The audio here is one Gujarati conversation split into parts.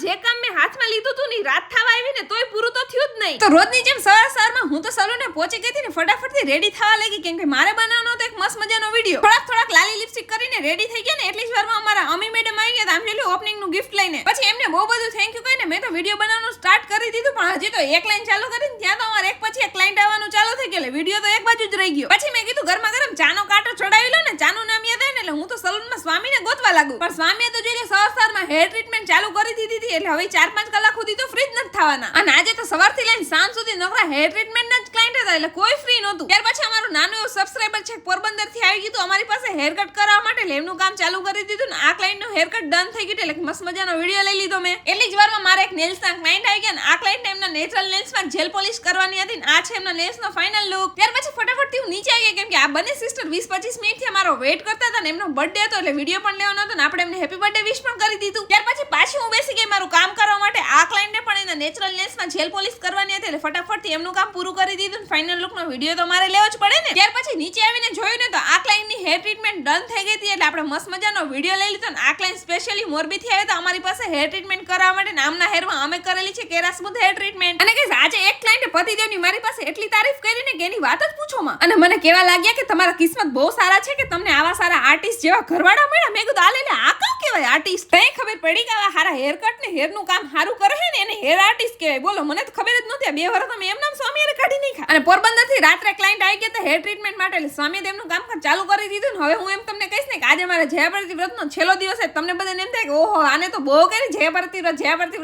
જે કામ મેં હાથમાં લીધું હતું ને રાત થવા આવી ને તોય પૂરું તો થયું જ નહીં. તો રોજની જેમ સવારમાં હું તો સલૂને પહોંચી ગઈ હતી ને ફટાફટથી રેડી થવા લાગી કેમ કે મારે બનાવવાનો હતો એક મસ્ત મજાનો વિડીયો. થોડાક લાલી લિપસ્ટિક કરીને રેડી થઈ ગયા ને એટલી જ વારમાં અમારા અમી મેડમ આવી ગયા આમ જોઈ ઓપનિંગ નું ગિફ્ટ લઈને. પછી એમને બહુ બધું થેન્ક યુ કહીને મેં તો વિડીયો બનાવવાનું સ્ટાર્ટ કરી દીધું પણ હજી તો એક લાઈન ચાલુ કરીને ત્યાં તો અમારે એક પછી એક ક્લાયન્ટ આવવાનું ચાલુ થઈ ગયું. વિડીયો તો એક બાજુ જ રહી ગયો. પછી મેં કીધું ગરમા ગરમ ચાનો કાંટો ચડાવી લો ને ચાનું નામ યાદ આવે ને એટલે હું તો સલૂનમાં સ્વામીને ગોતવા લાગુ. પણ સ્વામીએ તો જોઈ સવારમાં હેર ટ્રીટમેન્ટ ચાલુ કરી દીધી હતી એટલે હવે 4-5 કલાક સુધી તો ફ્રી જ નથી થવાના. અને આજે તો સવારથી લઈને સાંજ સુધી નકરા હેર ટ્રીટમેન્ટના જ ક્લાયન્ટ હતા એટલે કોઈ ફ્રી નહોતું. ત્યાર પછી અમારું નાનું એવું સબસ્ક્રાઇબર છે પોરબંદર થી આવી ગયું તો અમારી પાસે હેર કટ કરાવવા માટે લેમનું કામ ચાલુ કરી દીધું ને આ ક્લાયન્ટનું હેર કટ ડન થઈ ગયું એટલે મસ્ત મજાનો વિડીયો લઈ લીધો મેં. એટલી જ વારમાં મારે એક નેલ્સના ક્લાયન્ટ આવી ગયા ને આ ક્લાયન્ટને એમના નેચરલ નેલ્સમાં જેલ પોલિશ કરવાની હતી ને આ છે એમના નેલ્સનો ફાઇનલ લુક. ત્યાર પછી ફટાફટથી હું નીચે આવી કેમ કે આ બંને સિસ્ટર 20-25 મિનિટથી અમારો વેઇટ કરતા હતા ને એમનો બર્થડે હતો એટલે વિડીયો પણ લેવાનો હતો ને આપણે એમને હેપી બર્થડે વિશ પણ કરી દીધું. ત્યાર પછી પાછી હું બેસી ગઈ મારું કામ કરવા માટે. આ ક્લાયન્ટને પણ એના નેચરલ નેલ્સમાં જેલ પોલિશ કરવાની હતી એટલે ફટાફટથી એમનું કામ પૂરું કરી દીધું ને ફાઇનલ લુકનો વિડીયો તો મારે લેવો જ પડે ને. ત્યાર પછી નીચે આવીને જોયું ને તો આ ક્લાયન્ટની હેર ટ્રીટમેન્ટ ડન થઈ ગઈ હતી એટલે આપણે મસ્ત મજાનો વિડીયો લઈ લીધો ને આ ક્લાયન્ટ સ્પેશિયલી મોરબીથી આવ્યા હતા અમારી પાસે હેર ટ્રીટમેન્ટ કરાવવા માટે ને આમના હેરમાં અમે કરેલી છે કેરા સ્મૂથ હેર ટ્રીટમેન્ટ. અને ગાઈસ આજે એક ક્લાયન્ટે પતિદેવની મારી પાસે એટલી તારીફ કરીને કે એની વાત જ પૂછો માં. અને મને કેવા લાગ્યા કે તમારા કિસ્મત બહુ સારા છે કે તમને આવા સારા આર્ટિસ્ટ જેવા ઘરવાળા મળ્યા. મેં કીધું આ લે આ કામ કહેવાય આર્ટિસ્ટ. તઈ ખબર પડી કે આવા સારા હેર કટ ને હેર નું કામ સારું કરે છે ને એને હેર આર્ટિસ્ટ કહેવાય. બોલો મને તો ખબર જ નહોતી. 2 વર્ષ તો મેં એમ નામ સ્વામીએ કાઢી નાખ્યા. અને પોરબંદર થી રાત્રે ક્લાયન્ટ આવી ગયા હતા હેર ટ્રીટમેન્ટ માટે એટલે સ્વામીએ તેમનું કામ ચાલુ કરી દીધું ને હવે હું એમ તમને કહીશ ને કે આજે મારે જયાપાર્વતી વ્રતનો છેલ્લો દિવસ છે. તમને બધાને એમ થાય કે ઓહો આને તો બહુ કરી જયાપાર્વતી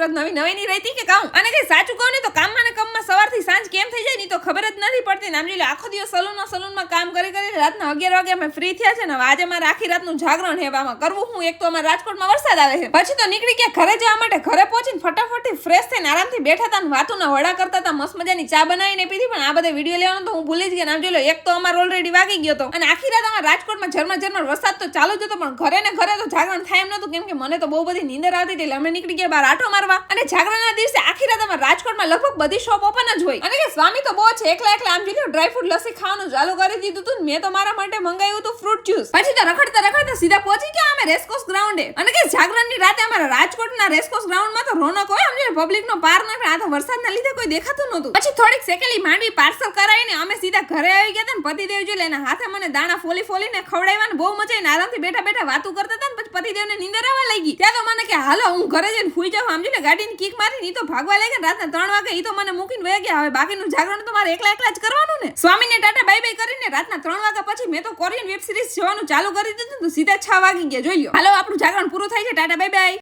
વ્રત નવી ની રહેતી કે કામ. અને કઈ સાચું કહું ને તો કામમાં ને કામમાં સવારથી સાંજ કેમ થઈ જાય ને તો ખબર જ નથી પડતી. નામ જોઈ આખો દિવસ સલૂનમાં કામ કરી રાતના 11 વાગે અમે ફ્રી થયા છે ને આજે મારે આખી રાતનું જાગરણ હેવામાં કરવું. હું એક તો અમારા રાજકોટમાં વરસાદ આવે છે પછી તો નીકળી ગયા ઘરે જવા માટે. ઘરે પહોંચીને ફટાફટથી ફ્રેશ થઈને આરામથી બેઠા હતા ને વાતુના વડા કરતા હતા. મસ્ત મજાની ચા બનાવીને પીધી પણ આ બધા વિડીયો લેવાનો તો હું ભૂલી જ ગયા. નામ જોઈ લો એક તો અમારો ઓલરેડી વાગી ગયો હતો અને આખી રાત અમારા રાજકોટમાં ઝરમર વરસાદ તો ચાલુ જ હતો પણ ઘરે ને ઘરે તો જાગરણ થાય એમ નતું કેમ કે મને તો બહુ બધી નીંદર આવતી હતી એટલે અમે નીકળી ગયા બહાર આટો મારવા. અને જાગરણના દિવસે આખી રાત અમારા રાજકોટમાં લગભગ બધી શોપ ઓપન જ હોય. અને કે સ્વામી તો બહુ છે એકલા આમ જોઈ ડ્રાય ફ્રૂટ લસ્સી ખાવાનું ચાલુ કરી દીધું હતું. મેં તો મારા માટે મંગાવ્યું હતું ફ્રૂટ જ્યુસ. પછી તો રખડતા સીધા પહોંચી ગયા અમે રેસકોર્સ ગ્રાઉન્ડે. અને કે જાગરણની રાતે અમારા રાજકોટના રેસકોર્સ ગ્રાઉન્ડમાં તો રોનક હોય આમ જોઈ પબ્લિકનો પાર ન આ તો વરસાદના લીધે કોઈ દેખાતું નહોતું. પછી થોડીક સેકેલી માંડવી પાર્સલ કરાવીને અમે સીધા ઘરે આવી ગયા હતા ને પતિદેવ જોઈ એના હાથે મને દાણા ફોલીને ખવડાવવાને બહુ મજા આવી. આરામથી બેઠા વાતું કરતા હતા ને પછી પતિદેવને નીંદર આવવા લાગી. ત્યાં તો મને કે હાલો હું ઘરે જઈને સુઈ જાઉં. આમ જોઈને ગાડીની કિક મારીને ઈ તો ભાગવા લાગ્યા. રાતના 3 વાગે ઈ તો મને મૂકીને વયા ગયા. હવે બાકીનું જાગરણ તો મારે એકલા જ કરવાનું ને. સ્વામીને ટાટા બાય બાય કરીને રાતના 3 વાગ્યા પછી મેં તો કોરિયન વેબ સિરીઝ જોવાનું ચાલુ કરી દીધું તો સીધા 6 વાગી ગયા. જોઈ લો હાલો આપણું જાગરણ પૂરું થાય છે. Tata bye bye.